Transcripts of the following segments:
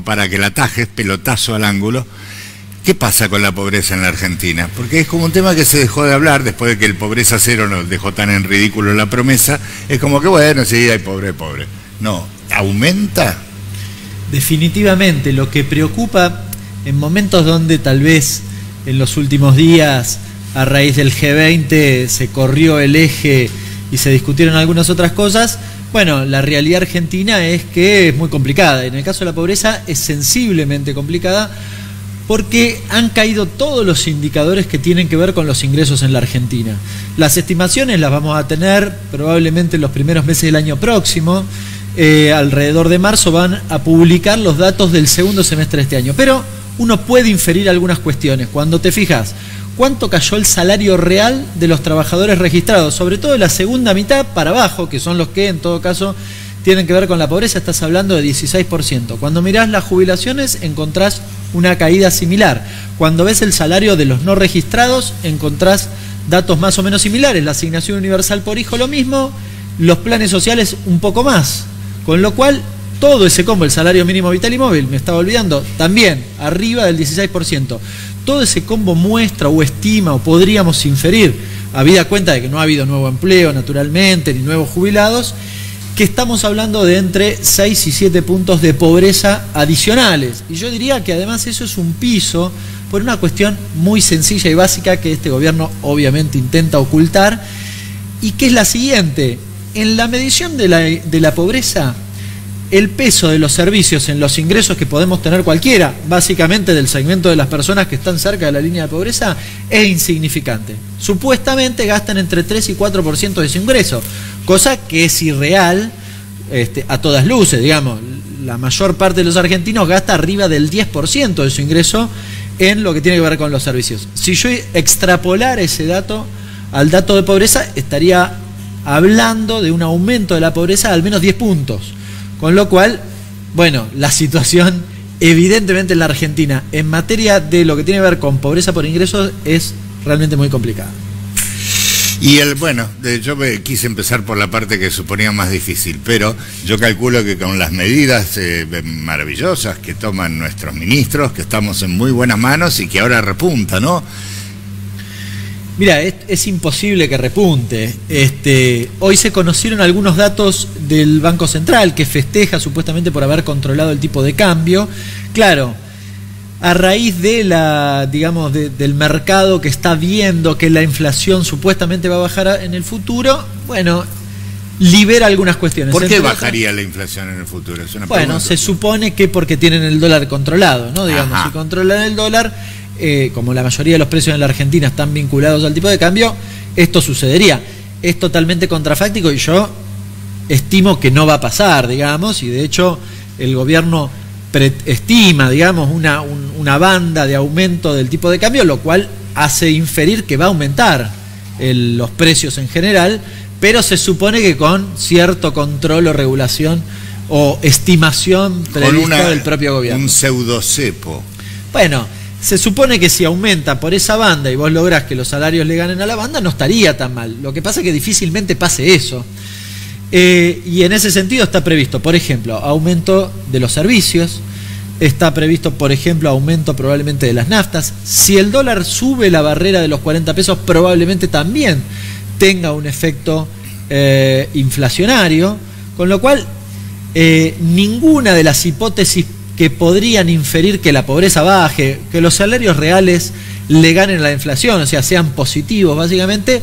para que la atajes, pelotazo al ángulo. ¿Qué pasa con la pobreza en la Argentina? Porque es como un tema que se dejó de hablar después de que el pobreza cero nos dejó tan en ridículo la promesa. Es como que bueno, sí, hay pobre. No, ¿aumenta? Definitivamente, lo que preocupa en momentos donde tal vez en los últimos días, a raíz del G20, se corrió el eje y se discutieron algunas otras cosas, bueno, la realidad argentina es que es muy complicada. En el caso de la pobreza es sensiblemente complicada porque han caído todos los indicadores que tienen que ver con los ingresos en la Argentina. Las estimaciones las vamos a tener probablemente en los primeros meses del año próximo. Alrededor de marzo van a publicar los datos del segundo semestre de este año. Pero uno puede inferir algunas cuestiones. Cuando te fijas, ¿cuánto cayó el salario real de los trabajadores registrados? Sobre todo de la segunda mitad para abajo, que son los que en todo caso tienen que ver con la pobreza, estás hablando de 16%. Cuando mirás las jubilaciones encontrás una caída similar. Cuando ves el salario de los no registrados encontrás datos más o menos similares. La asignación universal por hijo lo mismo, los planes sociales un poco más. Con lo cual, todo ese combo, el salario mínimo vital y móvil, me estaba olvidando, también arriba del 16%. Todo ese combo muestra o estima o podríamos inferir, habida cuenta de que no ha habido nuevo empleo naturalmente, ni nuevos jubilados, que estamos hablando de entre 6 y 7 puntos de pobreza adicionales. Y yo diría que además eso es un piso por una cuestión muy sencilla y básica que este gobierno obviamente intenta ocultar, y que es la siguiente. En la medición de la pobreza, el peso de los servicios en los ingresos que podemos tener cualquiera, básicamente del segmento de las personas que están cerca de la línea de pobreza, es insignificante. Supuestamente gastan entre 3 y 4% de su ingreso, cosa que es irreal a todas luces, digamos. La mayor parte de los argentinos gasta arriba del 10% de su ingreso en lo que tiene que ver con los servicios. Si yo extrapolara ese dato al dato de pobreza, estaría hablando de un aumento de la pobreza de al menos 10 puntos. Con lo cual, bueno, la situación evidentemente en la Argentina en materia de lo que tiene que ver con pobreza por ingresos es realmente muy complicada. Y yo quise empezar por la parte que suponía más difícil, pero yo calculo que con las medidas maravillosas que toman nuestros ministros, que estamos en muy buenas manos y que ahora repunta, ¿no? Mira, es imposible que repunte. Hoy se conocieron algunos datos del Banco Central, que festeja supuestamente por haber controlado el tipo de cambio. Claro, a raíz de del mercado que está viendo que la inflación supuestamente va a bajar en el futuro, bueno, libera algunas cuestiones. ¿Por qué bajaría la inflación en el futuro? Es una pregunta. Se supone que porque tienen el dólar controlado, ¿no? Digamos, si controlan el dólar, como la mayoría de los precios en la Argentina están vinculados al tipo de cambio, esto sucedería. Es totalmente contrafáctico y yo estimo que no va a pasar, digamos, y de hecho el gobierno estima, digamos, una banda de aumento del tipo de cambio, lo cual hace inferir que va a aumentar los precios en general, pero se supone que con cierto control o regulación o estimación prevista del propio gobierno. Un pseudocepo. Bueno, se supone que si aumenta por esa banda y vos lográs que los salarios le ganen a la banda, no estaría tan mal. Lo que pasa es que difícilmente pase eso. Y en ese sentido está previsto, por ejemplo, aumento de los servicios, está previsto, por ejemplo, aumento probablemente de las naftas. Si el dólar sube la barrera de los 40 pesos, probablemente también tenga un efecto inflacionario, con lo cual ninguna de las hipótesis que podrían inferir que la pobreza baje, que los salarios reales le ganen a la inflación, o sea, sean positivos básicamente,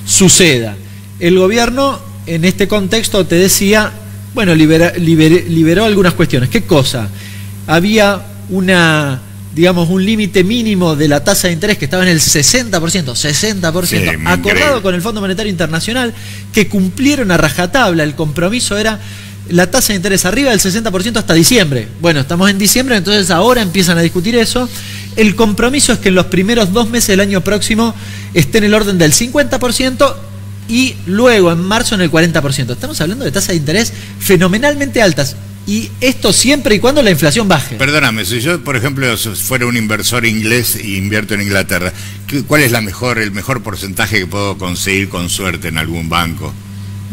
suceda. El gobierno en este contexto, te decía, bueno, liberó algunas cuestiones. ¿Qué cosa? Había un límite mínimo de la tasa de interés que estaba en el 60%, sí, acordado con el Fondo Monetario Internacional, que cumplieron a rajatabla. El compromiso era la tasa de interés arriba del 60% hasta diciembre. Bueno, estamos en diciembre, entonces ahora empiezan a discutir eso. El compromiso es que en los primeros 2 meses del año próximo esté en el orden del 50% y luego en marzo en el 40%. Estamos hablando de tasas de interés fenomenalmente altas. Y esto siempre y cuando la inflación baje. Perdóname, si yo, por ejemplo, fuera un inversor inglés e invierto en Inglaterra, ¿cuál es el mejor porcentaje que puedo conseguir con suerte en algún banco?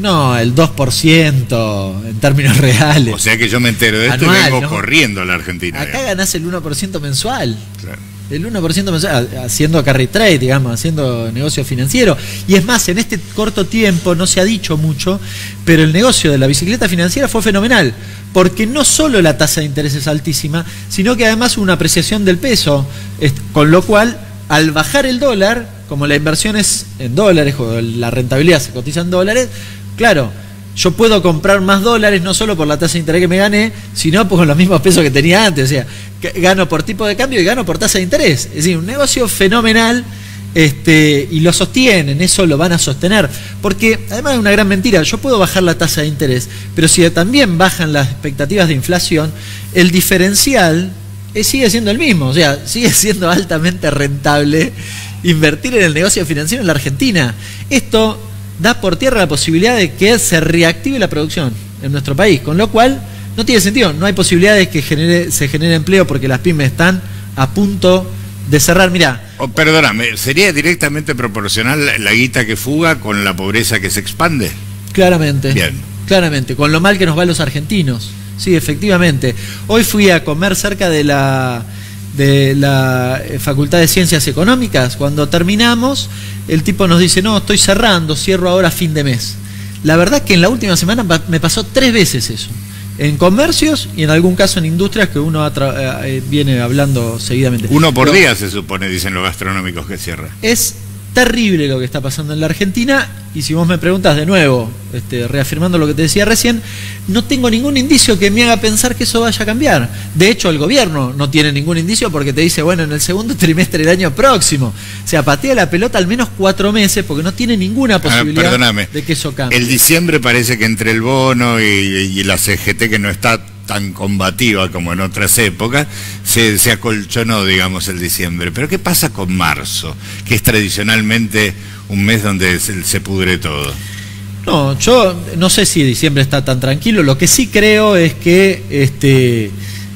No, el 2% en términos reales. O sea que yo me entero de esto Anual, y vengo ¿no? corriendo a la Argentina. Acá ganás el 1% mensual. Claro. El 1% mensual, haciendo carry trade, digamos, haciendo negocio financiero. Y es más, en este corto tiempo, no se ha dicho mucho, pero el negocio de la bicicleta financiera fue fenomenal. Porque no solo la tasa de interés es altísima, sino que además hubo una apreciación del peso. Con lo cual, al bajar el dólar, como la inversión es en dólares, o la rentabilidad se cotiza en dólares, claro, yo puedo comprar más dólares no solo por la tasa de interés que me gané, sino por los mismos pesos que tenía antes. O sea, gano por tipo de cambio y gano por tasa de interés. Es decir, un negocio fenomenal, y lo sostienen, eso lo van a sostener. Porque además es una gran mentira, yo puedo bajar la tasa de interés, pero si también bajan las expectativas de inflación, el diferencial sigue siendo el mismo. O sea, sigue siendo altamente rentable invertir en el negocio financiero en la Argentina. Esto da por tierra la posibilidad de que se reactive la producción en nuestro país, con lo cual no tiene sentido, no hay posibilidad de que se genere empleo porque las pymes están a punto de cerrar. Mirá, Perdóname, ¿sería directamente proporcional la guita que fuga con la pobreza que se expande? claramente, Bien. claramente, con lo mal que nos va a los argentinos. Sí, efectivamente. Hoy fui a comer cerca de la Facultad de Ciencias Económicas. Cuando terminamos, el tipo nos dice, no, estoy cerrando, cierro ahora a fin de mes. La verdad que en la última semana me pasó 3 veces eso. En comercios y en algún caso en industrias que uno viene hablando seguidamente. Uno por día se supone, dicen los gastronómicos, que cierra. Es terrible lo que está pasando en la Argentina, y si vos me preguntas de nuevo, reafirmando lo que te decía recién, no tengo ningún indicio que me haga pensar que eso vaya a cambiar. De hecho, el gobierno no tiene ningún indicio porque te dice, bueno, en el segundo trimestre del año próximo. O sea, patea la pelota al menos 4 meses porque no tiene ninguna posibilidad de que eso cambie. El diciembre parece que entre el bono y la CGT, que no está tan combativa como en otras épocas, se acolchonó, digamos, el diciembre. Pero ¿qué pasa con marzo, que es tradicionalmente un mes donde se pudre todo? No, yo no sé si diciembre está tan tranquilo. Lo que sí creo es que,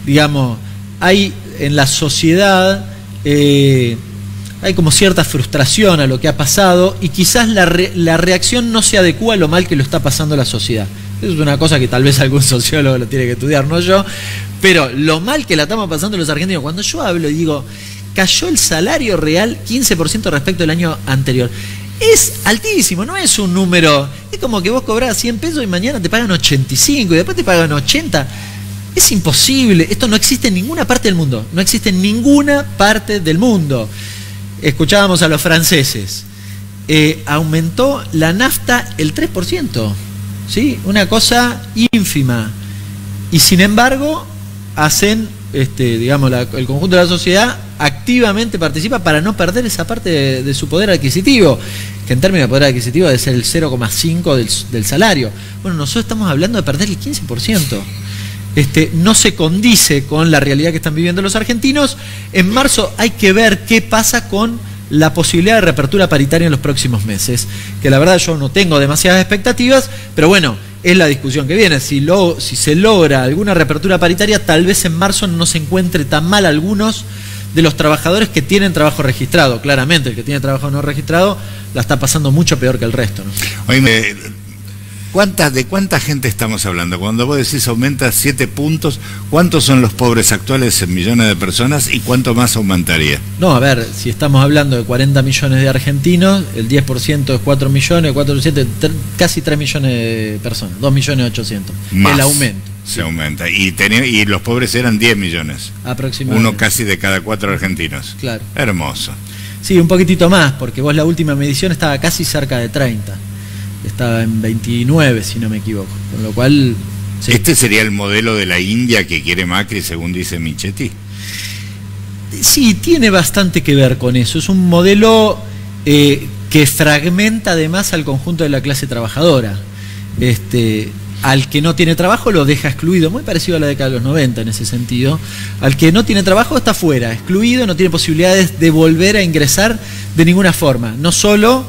digamos, hay en la sociedad, hay como cierta frustración a lo que ha pasado, y quizás la reacción no se adecua a lo mal que lo está pasando la sociedad. Eso es una cosa que tal vez algún sociólogo lo tiene que estudiar, no yo, pero lo mal que la estamos pasando los argentinos, cuando yo hablo y digo, cayó el salario real 15% respecto al año anterior. Es altísimo, no es un número, es como que vos cobrás 100 pesos y mañana te pagan 85 y después te pagan 80. Es imposible, esto no existe en ninguna parte del mundo, no existe en ninguna parte del mundo. Escuchábamos a los franceses, aumentó la nafta el 3%, ¿sí? Una cosa ínfima, y sin embargo hacen, digamos, el conjunto de la sociedad activamente participa para no perder esa parte de su poder adquisitivo, que en términos de poder adquisitivo debe ser el 0,5 del salario. Bueno, nosotros estamos hablando de perder el 15%. No se condice con la realidad que están viviendo los argentinos. En marzo hay que ver qué pasa con la posibilidad de reapertura paritaria en los próximos meses, que la verdad yo no tengo demasiadas expectativas, pero bueno, es la discusión que viene. Si se logra alguna reapertura paritaria, tal vez en marzo no se encuentre tan mal algunos de los trabajadores que tienen trabajo registrado. Claramente, el que tiene trabajo no registrado la está pasando mucho peor que el resto, ¿no? Oíme, ¿de cuánta gente estamos hablando? Cuando vos decís aumenta 7 puntos, ¿cuántos son los pobres actuales en millones de personas y cuánto más aumentaría? No, a ver, si estamos hablando de 40 millones de argentinos, el 10% es 4 millones, 4,7, casi 3 millones de personas, 2.800.000. Más el aumento. Se aumenta. Y los pobres eran 10 millones. Aproximadamente. Uno casi de cada 4 argentinos. Claro. Hermoso. Sí, un poquitito más, porque vos la última medición estaba casi cerca de 30. Estaba en 29, si no me equivoco. Con lo cual... Sí. ¿Este sería el modelo de la India que quiere Macri, según dice Michetti? Sí, tiene bastante que ver con eso. Es un modelo que fragmenta además al conjunto de la clase trabajadora. Al que no tiene trabajo lo deja excluido, muy parecido a la década de los 90 en ese sentido. Al que no tiene trabajo está fuera, excluido, no tiene posibilidades de volver a ingresar de ninguna forma. No solo,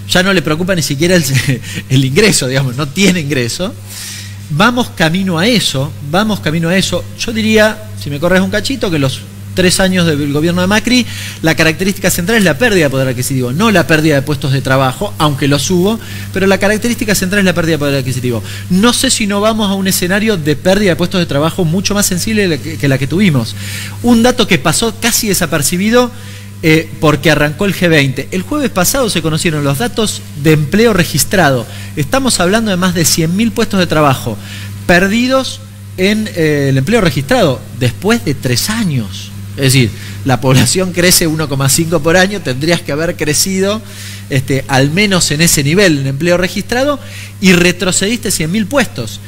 ya no le preocupa ni siquiera el ingreso, digamos, no tiene ingreso. Vamos camino a eso, Yo diría, si me corres un cachito, que los 3 años del gobierno de Macri, la característica central es la pérdida de poder adquisitivo, no la pérdida de puestos de trabajo, aunque los hubo, pero la característica central es la pérdida de poder adquisitivo. No sé si no vamos a un escenario de pérdida de puestos de trabajo mucho más sensible que la que tuvimos. Un dato que pasó casi desapercibido porque arrancó el G20. El jueves pasado se conocieron los datos de empleo registrado. Estamos hablando de más de 100.000 puestos de trabajo perdidos en el empleo registrado después de 3 años. Es decir, la población crece 1,5 por año, tendrías que haber crecido al menos en ese nivel en empleo registrado y retrocediste 100.000 puestos.